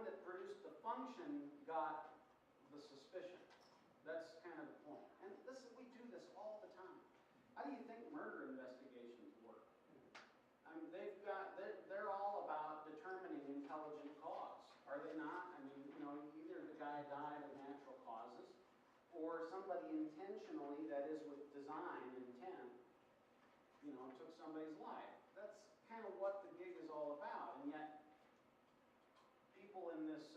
one that produced the function got the suspicion. That's kind of the point. And we do this all the time. How do you think murder investigations work? I mean, they're all about determining intelligent cause, are they not? I mean, either the guy died of natural causes, or somebody intentionally, that is with design, intent, took somebody's life. That's kind of what the gig is all about. And yet, people in this,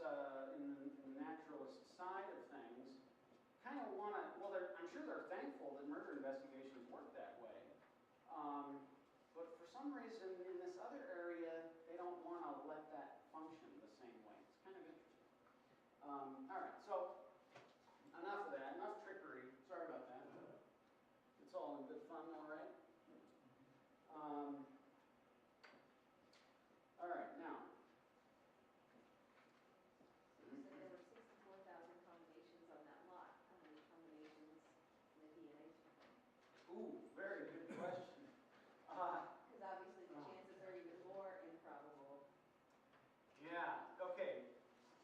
in the naturalist side of things, kind of want to, well, I'm sure they're thankful that murder investigations work that way. But for some reason, in this other area, they don't want to let that function the same way. It's kind of interesting. All right, so enough of that. Enough trickery. Sorry about that. It's all in good fun, all right? All right, now. So you said there were 64,000 combinations on that lot. How many combinations in the DNA? Ooh, very good question. Because obviously the chances are even more improbable. Yeah, okay.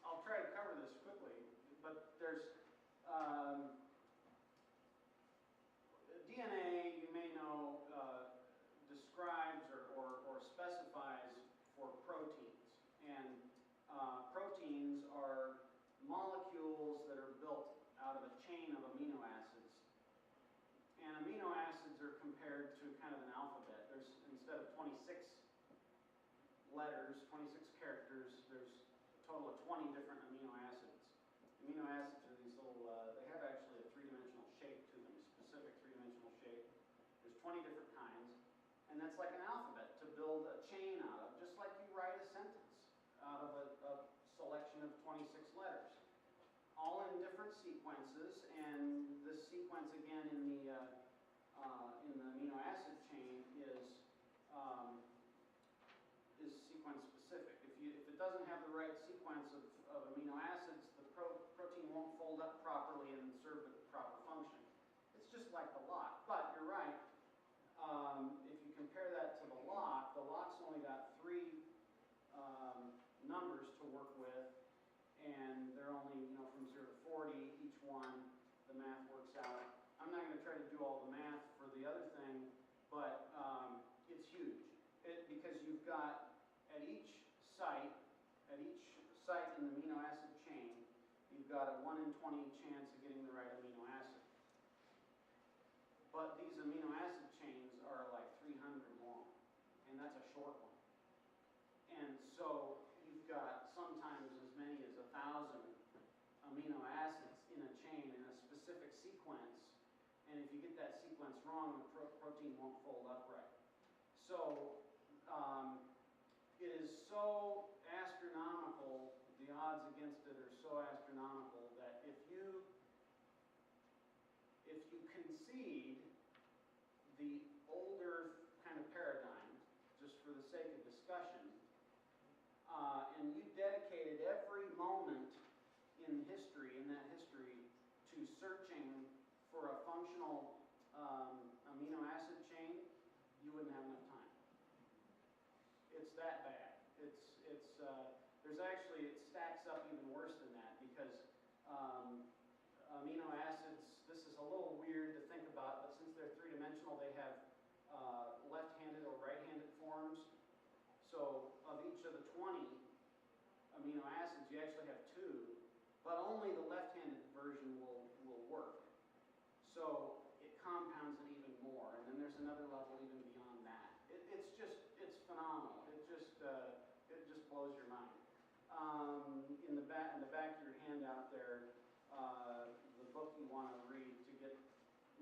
I'll try to cover this quickly, but there's DNA, you may know, describes or specifies for proteins. And proteins are molecules that are built out of a chain of amino acids. And amino acids are compared to kind of an alphabet. There's, instead of 26 letters, 26 characters, there's a total of 20 different amino acids. Amino acids are these little, they have actually a three-dimensional shape to them, a specific three-dimensional shape. There's 20 different kinds. And that's like an alphabet to build a chain out of, just like you write a sentence out of a selection of 26 letters. All in different sequences, and this sequence again in the amino acid chain is sequence specific. If it doesn't have the right sequence of amino acids, the protein won't fold up properly and serve the proper function. It's just like the lot. But you're right. If you compare that to the lot's only got 3 numbers to work with. And they're only, from 0 to 40, each one, the math works out. I'm not going to try to do all the math for the other thing, but it's huge. Because you've got, at each site in the amino acid chain, you've got a 1 in 20 chance of getting the right amino acid. But these amino acid chains are like 300 long, and that's a short one. And so you've got sometimes as many as 1,000 amino acids in a chain in a specific sequence. And if you get that sequence wrong, the protein won't fold upright. So it is so astronomical, the odds against it are so astronomical that if you concede the older kind of paradigm, just for the sake of discussion, and you dedicated every moment in history, to searching for a functional amino acid chain, you wouldn't have enough time. It's that bad. There's actually, it stacks up even worse than that, because amino acids, this is a little weird to think about, but since they're three-dimensional, they have left-handed or right-handed forms. So of each of the 20 amino acids, you actually have 2, but only the left-handed version will work. So it compounds it even more, and then there's another level even beyond that. It's phenomenal. It just blows your mind. In the back of your handout there, the book you want to read to get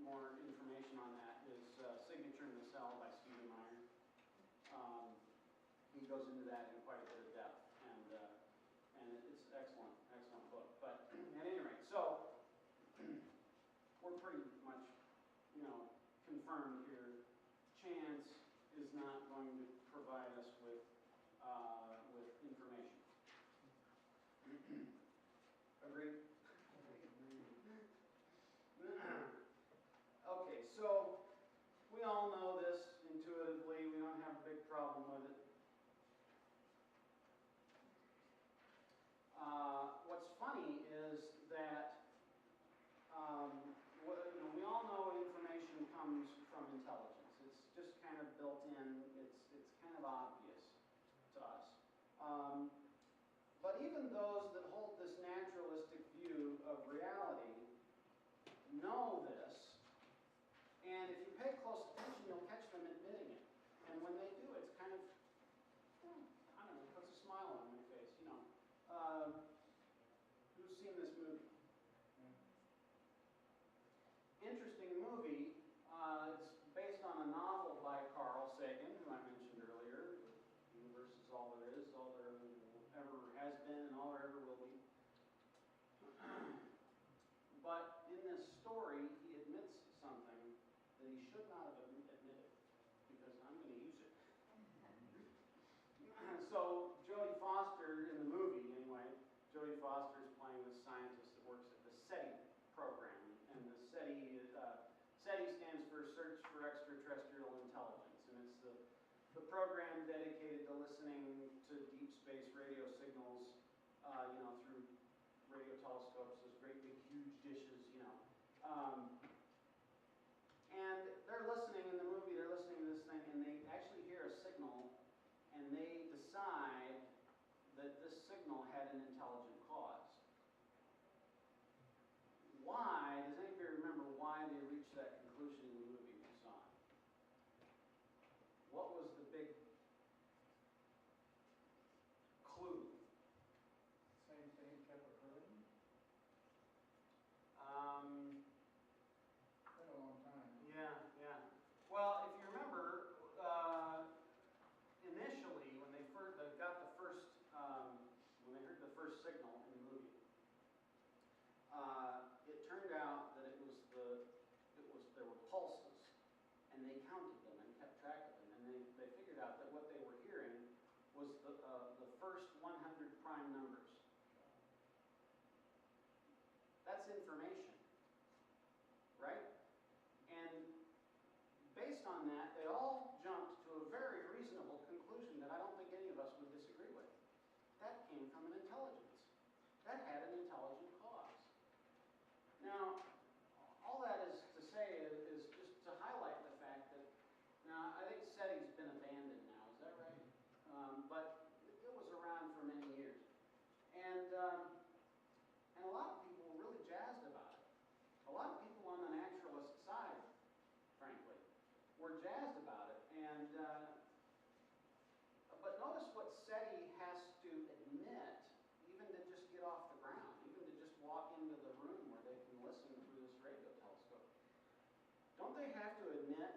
more information on that is Signature in the Cell by Stephen Meyer. He goes into that in quite a bit of depth, and it's an excellent book. But at any rate, so we're pretty much, confirmed here. Chance is not going to provide us with information. Agreed? Okay, so we all know this intuitively. We don't have a big problem with it. So Jodie Foster, in the movie anyway, Jodie Foster is playing this scientist that works at the SETI program. And the SETI stands for Search for Extraterrestrial Intelligence. And it's the program dedicated to listening to deep space radio signals, through radio telescopes, those great big huge dishes, and they're listening in the movie, they're listening to this thing, and they actually hear a signal, and they decide that this signal had an intelligent cause. Why, does anybody remember why they reached that conclusion in the movie we saw? What was the big clue? Same thing kept occurring? Been a long time. Yeah. Well, if you remember, initially when they got the first, when they heard the first signal in the movie, it turned out that there were pulses, and they counted them and kept track of them, and they figured out that what they were hearing was the first 100 prime numbers. That's information, right? And based on that, they all jumped to a very reasonable conclusion that I don't think any of us would disagree with. That came from an intelligence. That had an intelligent cause. Now, all that is to say is just to highlight the fact that, now I think SETI's been abandoned now, is that right? But it was around for many years. And a lot of people were really jazzed about it. A lot of people on the naturalist side, frankly, were jazzed about it. But notice what SETI has to admit, even to just get off the ground, even to just walk into the room where they can listen through this radio telescope. Don't they have to admit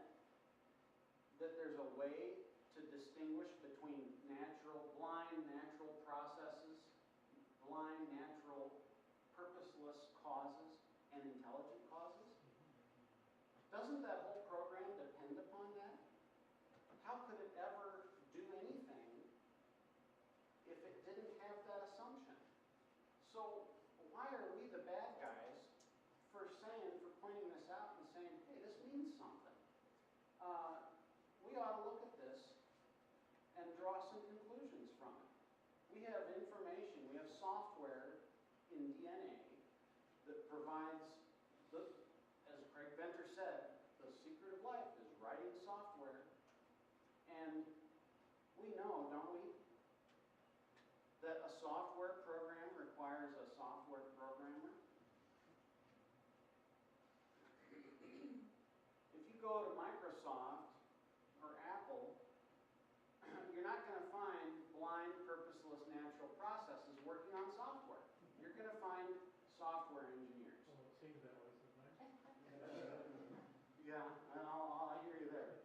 that there's a way to distinguish between blind natural processes, blind natural purposeless causes, and intelligent causes? Doesn't that whole program depend upon that? How could it ever do anything if it didn't have that assumption? So why are we the bad guys for pointing this out and saying, hey, this means something? We ought to look at this and draw some conclusions from it. We have information, we have software in DNA that provides, as Craig Venter said, the secret of life is writing software. And we know, don't we, that a software program requires a software programmer? If you go to Microsoft or Apple, you're not going to find blind, purposeless natural processes working on software. You're going to find software engineers. Well, it seems that way sometimes. Yeah, and I hear you there.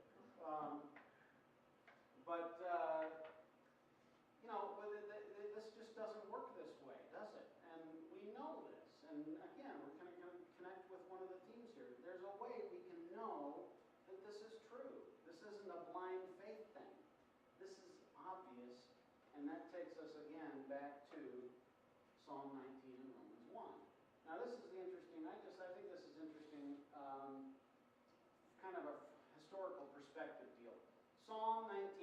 This just doesn't work this way, does it? And we know this. And again, we're going to connect with one of the themes here. There's a way we can know that this is true. This isn't a blind faith thing. This is obvious, and that takes us again back to Psalm 19 and Romans 1. Now this is the interesting, I think this is interesting, kind of a historical perspective deal. Psalm 19